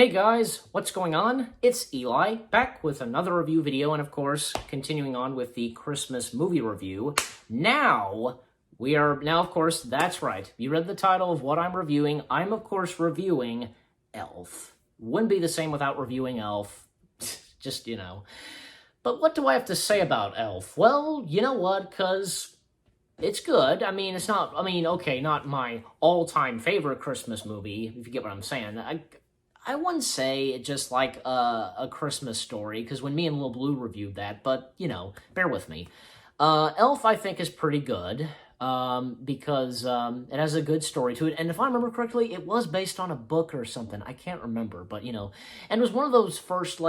Hey guys, what's going on? It's Eli, back with another review video, and of course, continuing on with the Christmas movie review. Now, of course, that's right. You read the title of what I'm reviewing. I'm, of course, reviewing Elf. Wouldn't be the same without reviewing Elf. Just, But what do I have to say about Elf? Well, you know what, because it's good. Not my all-time favorite Christmas movie, if you get what I'm saying. I wouldn't say it's just like a Christmas story, because when me and Lil Blue reviewed that, but, bear with me. Elf, I think, is pretty good, because it has a good story to it, and if I remember correctly, it was based on a book or something. I can't remember, but, and it was one of those first,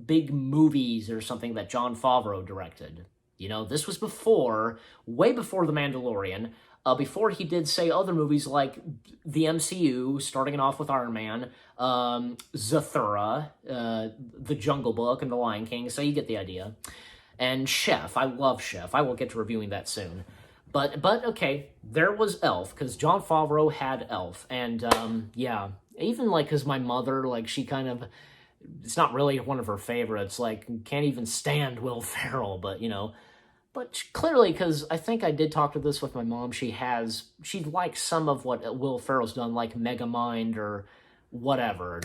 big movies or something that Jon Favreau directed. This was way before The Mandalorian, before he did, say, other movies like the MCU, starting it off with Iron Man, Zathura, The Jungle Book, and The Lion King, so you get the idea. And Chef. I love Chef. I will get to reviewing that soon. But okay, there was Elf, because Jon Favreau had Elf, and, even, because my mother, she kind of, it's not really one of her favorites, can't even stand Will Ferrell, but clearly, because I think I did talk to this with my mom, she likes some of what Will Ferrell's done, like Megamind or whatever,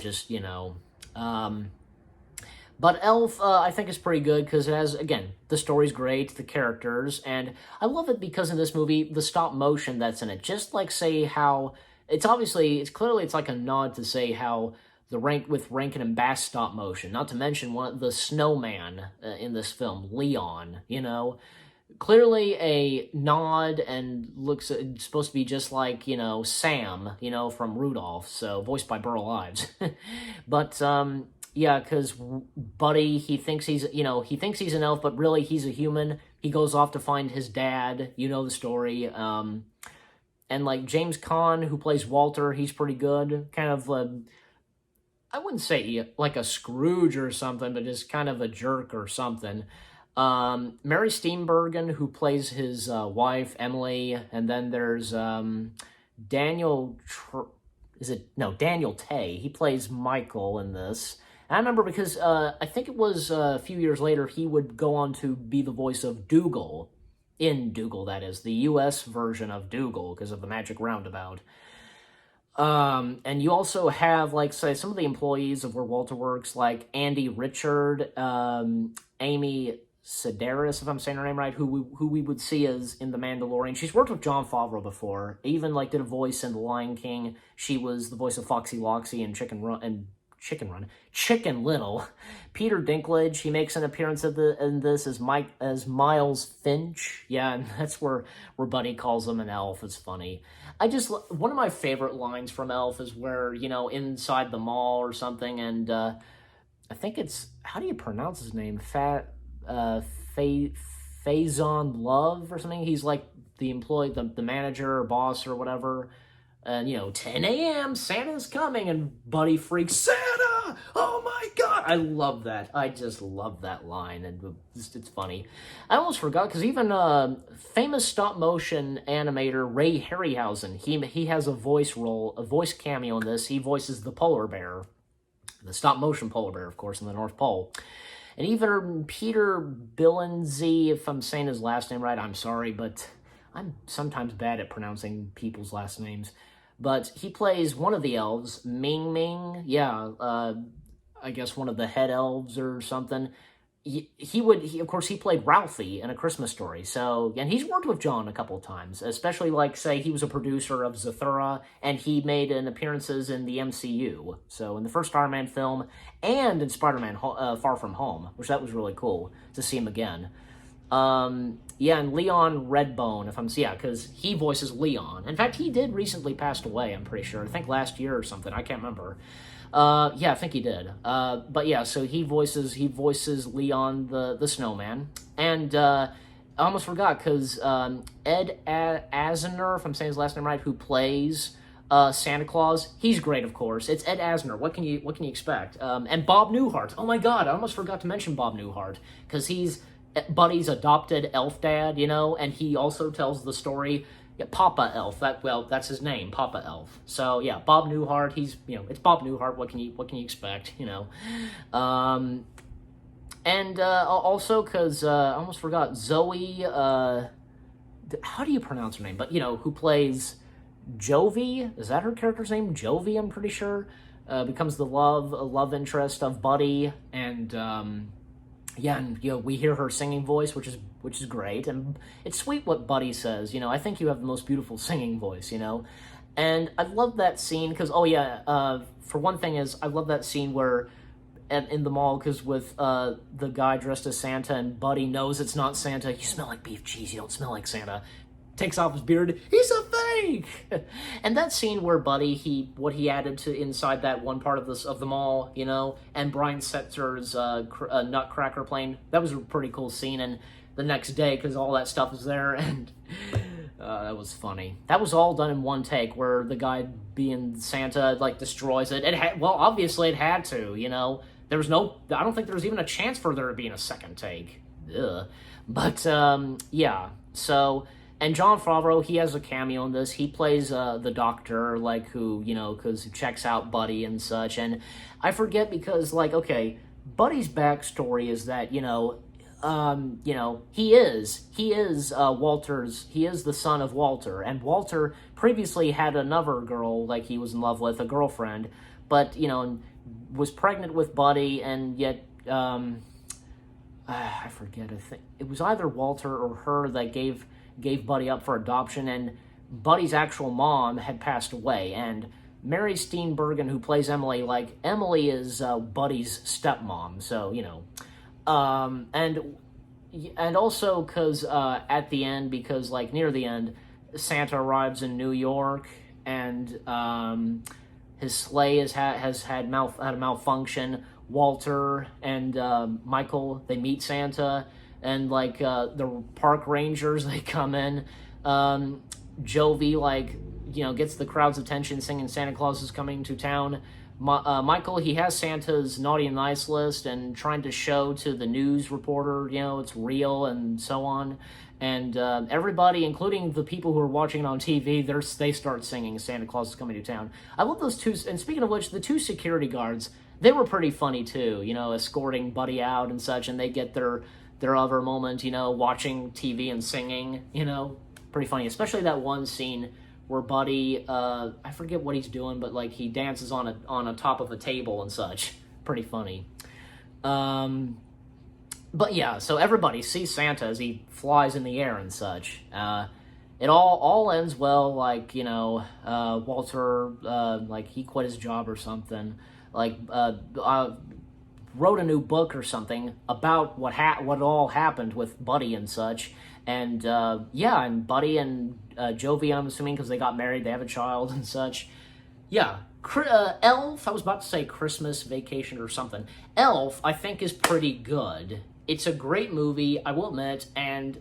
But Elf, I think, is pretty good, because it has, again, the story's great, the characters, and I love it because in this movie, the stop motion that's in it, just say how, it's clearly like a nod to say how with Rankin and Bass stop motion, not to mention the snowman in this film, Leon, clearly a nod, and looks supposed to be just like, Sam, from Rudolph, so voiced by Burl Ives. But, yeah, because Buddy, he thinks he's an elf, but really he's a human. He goes off to find his dad, the story, and, James Caan, who plays Walter, he's pretty good, kind of, I wouldn't say like a Scrooge or something, but just kind of a jerk or something. Mary Steenburgen, who plays his wife, Emily, and then there's Daniel Tay. He plays Michael in this. And I remember because I think it was a few years later, he would go on to be the voice of Dougal, in Dougal, that is, the U.S. version of Dougal, because of the Magic Roundabout. And you also have, say, some of the employees of where Walter works, like Andy Richard, Amy Sedaris, if I'm saying her name right, who we would see as in The Mandalorian. She's worked with Jon Favreau before, even, did a voice in The Lion King. She was the voice of Foxy Loxy in Chicken Little. Peter Dinklage, he makes an appearance in this as Miles Finch. Yeah, and that's where Buddy calls him an elf. It's funny. One of my favorite lines from Elf is where, inside the mall or something, and I think it's, how do you pronounce his name? Faison Love or something? He's the employee, the manager or boss or whatever. And, 10 a.m., Santa's coming, and Buddy freaks, Santa! Oh my God! I love that. I just love that line, and it's funny. I almost forgot, because even famous stop-motion animator Ray Harryhausen, he has a voice cameo in this. He voices the polar bear, the stop-motion polar bear, of course, in the North Pole. And even Peter Billingsley, if I'm saying his last name right, I'm sorry, but I'm sometimes bad at pronouncing people's last names. But he plays one of the elves, Ming Ming. Yeah, I guess one of the head elves or something. Of course, he played Ralphie in A Christmas Story. So, and he's worked with John a couple of times, especially say he was a producer of Zathura, and he made appearances in the MCU. So in the first Iron Man film, and in Spider-Man Far From Home, which that was really cool to see him again. And Leon Redbone, because he voices Leon. In fact, he did recently pass away, I'm pretty sure. I think last year or something. I can't remember. I think he did. But yeah, so he voices Leon the snowman. And, I almost forgot, because, Ed Asner, if I'm saying his last name right, who plays, Santa Claus, he's great, of course. It's Ed Asner. What can you expect? And Bob Newhart. Oh my God, I almost forgot to mention Bob Newhart, because he's Buddy's adopted elf dad, and he also tells the story Yeah, Papa Elf. That's his name, Papa Elf. So yeah, Bob Newhart. He's, it's Bob Newhart. What can you expect? And also because I almost forgot Zoe. How do you pronounce her name? But who plays Jovi? Is that her character's name? Jovi, I'm pretty sure. Becomes the love interest of Buddy, and yeah, and we hear her singing voice, which is great, and it's sweet what Buddy says. I think you have the most beautiful singing voice. And I love that scene because for one thing is I love that scene where in the mall, because with the guy dressed as Santa and Buddy knows it's not Santa. You smell like beef cheese. You don't smell like Santa. Takes off his beard. He's a fake. And that scene where Buddy, what he added to inside that one part of the mall, and Brian Setzer's Nutcracker plane. That was a pretty cool scene. And the next day, because all that stuff is there, and that was funny. That was all done in one take, where the guy being Santa destroys it. Obviously it had to. There was I don't think there was even a chance for there being a second take. Ugh. But, yeah. So, and Jon Favreau, he has a cameo in this. He plays the doctor, who, because he checks out Buddy and such. And I forget because, okay, Buddy's backstory is that, he is Walter's, he is the son of Walter. And Walter previously had another girl, he was in love with, a girlfriend. But, was pregnant with Buddy, and yet, I forget, I think it was either Walter or her that gave Buddy up for adoption, and Buddy's actual mom had passed away, and Mary Steenburgen, who plays Emily, Emily is Buddy's stepmom, so, and also because at the end, because, near the end, Santa arrives in New York, and, his sleigh has had a malfunction. Walter and Michael, they meet Santa, and the park rangers, they come in. Jovi gets the crowd's attention singing "Santa Claus is Coming to Town." Michael, he has Santa's naughty and nice list and trying to show to the news reporter, it's real and so on. And everybody, including the people who are watching it on TV, they start singing "Santa Claus is Coming to Town." I love those two. And speaking of which, the two security guards, they were pretty funny too. Escorting Buddy out and such, and they get their other moment. Watching TV and singing. Pretty funny, especially that one scene where Buddy, I forget what he's doing, but he dances on a top of a table and such. Pretty funny. But yeah, so everybody sees Santa as he flies in the air and such. It all ends well, Walter, he quit his job or something, wrote a new book or something about what all happened with Buddy and such. And, and Buddy and Jovi, I'm assuming, because they got married, they have a child and such. Yeah, Elf, I was about to say Christmas Vacation or something. Elf, I think, is pretty good. It's a great movie, I will admit, and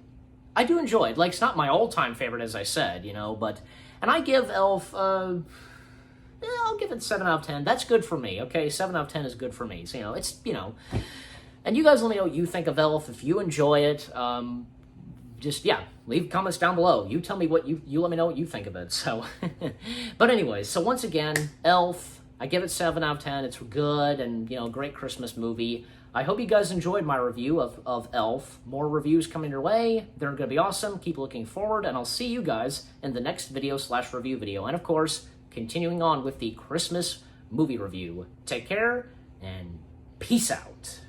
I do enjoy it. It's not my all-time favorite, as I said, but... And I give Elf, I'll give it 7 out of 10. That's good for me, okay? 7 out of 10 is good for me. So, it's, And you guys let me know what you think of Elf. If you enjoy it, just, leave comments down below. You tell me what you let me know what you think of it. So, but anyways, so once again, Elf, I give it 7 out of 10. It's good and, great Christmas movie. I hope you guys enjoyed my review of Elf. More reviews coming your way. They're going to be awesome. Keep looking forward, and I'll see you guys in the next video/review video. And of course, continuing on with the Christmas movie review. Take care, and peace out.